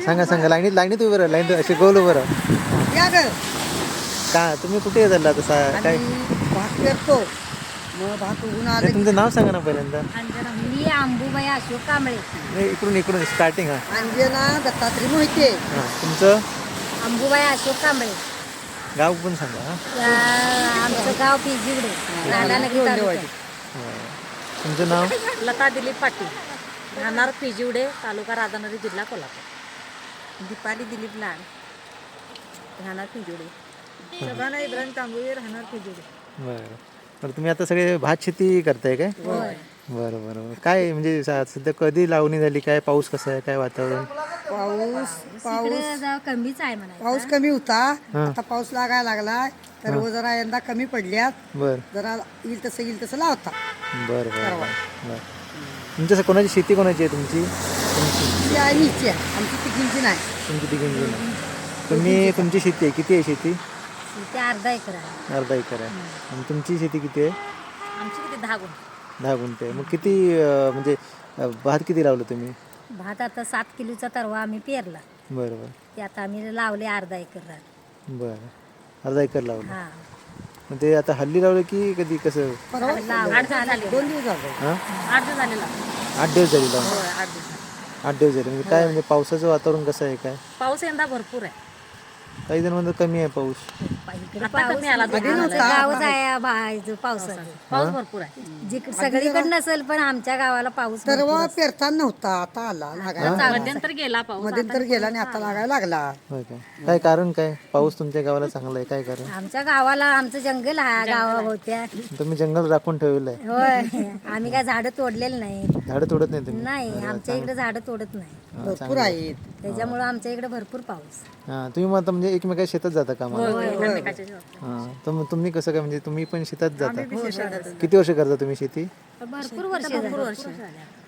सांगा सांगा, लाईनीत लाईनीत उभं राहा, लाईनीत असे गोल उभं राहा. या ग का तुम्ही कुठे झाला तसा काय? भात पेरतो, मग भात उगून नाही, आलं तुमचं नाव सांगा ना पहिल्यांदा. मी अंबुबाई अशोक कांबळे. नाही, इकडून इकडून स्टार्टिंग. अंजना दत्तात्रय मोहिते. तुमचं अंबुबाई अशोक कांबळे. गाव पण सांगा. आमचं गाव पिजिवडे, राधानगरी तालुका. तुमचं नाव? लता दिलीप पाटील, राहणार पिजिवडे, तालुका राधानगरी, जिल्हा कोल्हापूर. दीपाली दिलीप लाड, राहणार पिंजोडे. शबाना इब्राहिम तांबोळी, राहणार पिंजोडे. बरं बरं, तुम्ही आता सगळे भात शेती करताय काय? होय. बरं बरं. काय म्हणजे सध्या कधी लावणी झाली, काय पाऊस कसा आहे, काय वातावरण? पाऊस इकडे जरा कमीच आहे म्हणायचं. पाऊस कमी होता, आता पाऊस लागायला लागलाय, तर जरा यंदा कमी पडल्यात. बरं जरा येईल तसं लावता. बरं बरं बरं. तुमच्या कोणाची शेती कोणाची आहे तुमची? ती आहे नीची आहे, आमची तिघींची नाही. तुमची तिघींची नाही. तुम्ही तुमची शेती आहे, किती आहे शेती? ते अर्धा एकर आहे. अर्धा एकर आहे. आणि तुमची शेती किती आहे? आमची किती 10 गुंठ. 10 गुंठे आहे. मग किती म्हणजे भात किती लावलं तुम्ही? भात आता 7 किलोचा तरवा आम्ही पेरला. बरं बरं ते आता आम्ही लावले अर्धा एकर रान. बरं, अर्धा एकर लावलं. हा, मग ते आता हल्ली लावलं की कधी कसं? परवा लावलं. 8 दिवस झाले. 2 दिवस झाले. हां 8 दिवस झालेला. 8 दिवस झाली लावून. होय, 8 दिवस झाले. 8 दिवस झाले. म्हणजे काय म्हणजे पावसाचं वातावरण कसं आहे काय? पाऊस यंदा भरपूर आहे. काही जण म्हणतात कमी आहे पाऊस. इकडे आता कमी आला. आमचं गावच आहे बाहेरचं पावसाचं. पाऊस भरपूर आहे. जिकडे सगळीकडे नसेल पण आमच्या गावाला पाऊस तरवा पेरताना नव्हता, आता आला लागायला. मध्यंतर गेला पाऊस. मध्यंतर गेला आणि आता लागायला लागला. होय काय? काय कारण काय? पाऊस तुमच्या गावाला चांगला आहे, काय कारण? आमच्या गावाला आमचं जंगल आहे गावा होत्या. तुम्ही जंगल राखून ठेवलं आहे. होय, आम्ही काय झाडं तोडलेली नाही. झाडं तोडत नाही तुम्ही? नाही, आमच्या इकडे झाडं तोडत नाही. भरपूर आहेत. त्याच्यामुळं आमच्या इकडे भरपूर पाऊस. हां, तुम्ही मग आता म्हणजे एकमेका शेतात जाता का मला? एकमेकाच्या शेतात. हां, तर मग तुम्ही कसं काय म्हणजे तुम्ही पण शेतात जाता? किती वर्ष करता तुम्ही शेती? भरपूर वर्ष झाली.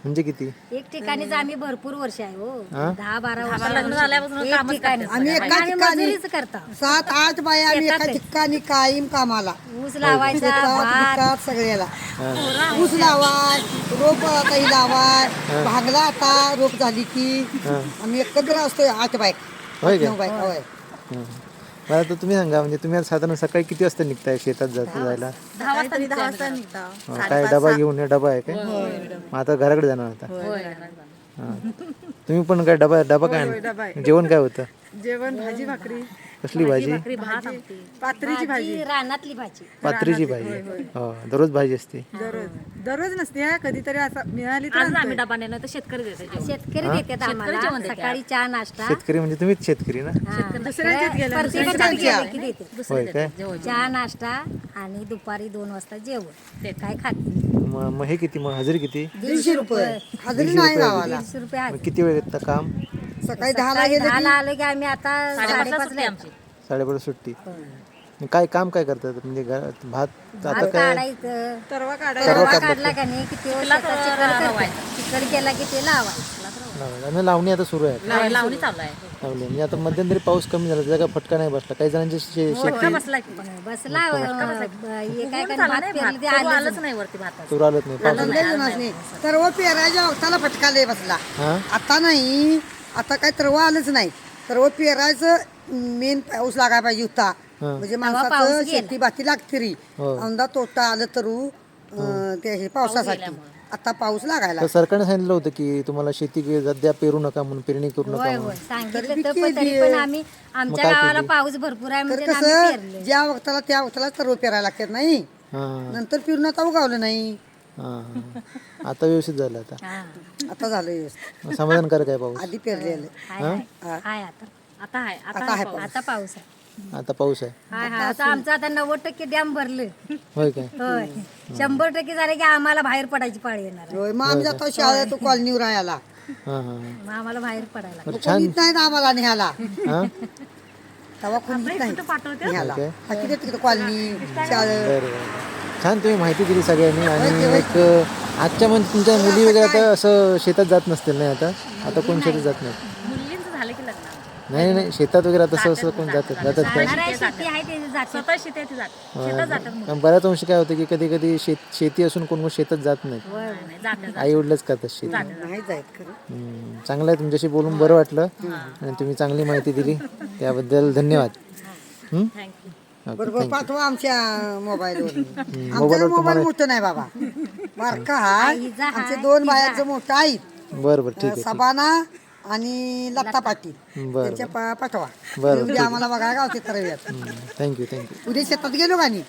म्हणजे किती? एक ठिकाणीच आम्ही भरपूर वर्ष आहे हो. हा? 10-12 वर्ष लग्न झाल्यापासून एक कामच ठिकाणी. आम्ही एका आम्ही ठिकाणी मजुरीच करता. 7-8 बाया आम्ही एका ठिकाणी कायम कामाला. ऊस लावायचा, भात. पिकात सगळ्याला ऊस लावाय, रोप काही लावाय, भागला आता रोप झाली की आम्ही एकत्र असतोय 8 बायक, होय काय? 9 बायक. होय. हां. मला आता तुम्ही सांगा म्हणजे तुम्ही आता साधारण सकाळी किती वाजता निघताय शेतात जायला? 10 वाजता निघतो. काय डबा घेऊन या? डबा आहे काय? मग आता घराकडे जाणार आता? होय. हां. तुम्ही पण काय डबा डबा काय आणलं? जेवण काय होतं? जेवण भाजी भाकरी, कसली भाजी? भात आमटी. पात्रीची भाजी, रानातली भाजी. पात्रीची भाजी. हो, दररोज भाजी असते. दररोज नसते, कधीतरी असं मिळाली आज आम्ही डबा नेला तर शेतकरी देते जेवण. शेतकरी देतात आम्हाला सकाळी चहा नाश्ता. शेतकरी म्हणजे तुम्हीच शेतकरी ना? प्रत्येकाच्या गेलं की देते. होय काय? चहा नाश्ता आणि दुपारी 2 वाजता जेवण. ते काय खाते. मग हे किती? मग हजेरी किती? 150 रुपये हजेरी नाही गावाला. 150 रुपये आहे. मग किती वेळ येतं काम? सकाळी 10ला सकाळी गेलं 10ला आलो की आम्ही आता 5:30 5:30 आमची. 5:30 सुट्टी. मग काय काम काय करतात म्हणजे भात आता भात काय? काढायचं. तरवा तरवा काढला का नाही किती चिकड केला की ते लावायचं. आणि लावणी आता सुरू आहे. लावणी चालू आहे. लावली म्हणजे आता मध्यंतरी पाऊस कमी झाला त्याचा काय फटका नाही बसला? काही जणांची शेती बसला की बसला हे काय काय भात पेरलं ते आलं. आलंच नाही वरती भाताचं. तूर आलत नाही पाऊस. तरवा पेरायच्या वक्ताला फटका लय बसला. हां आता नाही, आता काय तरवा आलंच नाही. तरवा पेरायचं मेन पाऊस लागायला पाहिजे होता. म्हणजे माणसाचं शेती बाकी लागते री. औंदा तोटा आलं तरू ते पावसासाठी. आता पाऊस लागायला तर सरकारने सांगितलं होतं की तुम्हाला शेती सध्या पेरू नका म्हणून, पेरणी करू नका होय म्हणून. होय सांगितलं तर पण तरी पण आम्ही आमच्या गावाला पाऊस भरपूर आहे तर म्हणजे आम्ही कसं पेरलं. ज्या वक्ताला त्या वक्ताला तरवा पेरायला लागतात नाही. हां नंतर फिरून आता उगावलं नाही. हां आता व्यवस्थित झालं आता. हा. आता झालं व्यवस्थित. मग समाधानकारक आहे पाऊस? आधी पेरलेलं. हाय आता आता आहे. आता आहे आता पाऊस आहे. आता पाऊस आहे. हाय हाय आता आमचं आता 90% डॅम भरलं. होय काय? होय 100% झालं की आम्हाला बाहेर पडायची पाळी येणार आहे. होय, मग आम्ही जातो शाळेत कॉलनीवर राहायला. हां हां मग आम्हाला बाहेर पडायला लागतं. बरं, छान. कोणीच नाही आम्हाला न्यायला. हां तेव्हा कोणीच नाही न्यायला. काय? बाकी तिकडे कॉलनी शाळेत. बरं बरं. छान तुम्ही माहिती दिली सगळ्यांनी. आणि एक आजच्या म्हणजे तुमच्या मुली वगैरे आता असं शेतात जात नसतील नाही आता? आता कोण शेतात जात नाही? मुलींचं झालं की लग्न. नाही नाही शेतात वगैरे तसं असं कोण जातात का जाणार आहे, शेती आहे ते जाते. स्वतः शेतात जातात शेतात जातात मुलं. कारण बऱ्याच अंशी काय होतं की कधी कधी शेती असून कोण कोण शेतात जात नाही नाही, जातात आई वडीलच करतात शेती नाही जायत खरं. चांगलं आहे तुमच्याशी बोलून बरं वाटलं आणि तुम्ही चांगली माहिती दिली त्याबद्दल धन्यवाद हं? थँक्यू. बरोबर पाठवा आमच्या मोबाईलवर आमचा मोबाईल मोठं नाही बाबा बारका हाय आमचे 2 बायाचं मोठं आहेत बरं बरं ठीक आहे सबाना आणि लता पाटील बरं त्यांच्या पाठवा बरं, उद्या आम्हाला बघायला गावते तर थँक्यू थँक्यू उद्या शेतात गेलो का नाही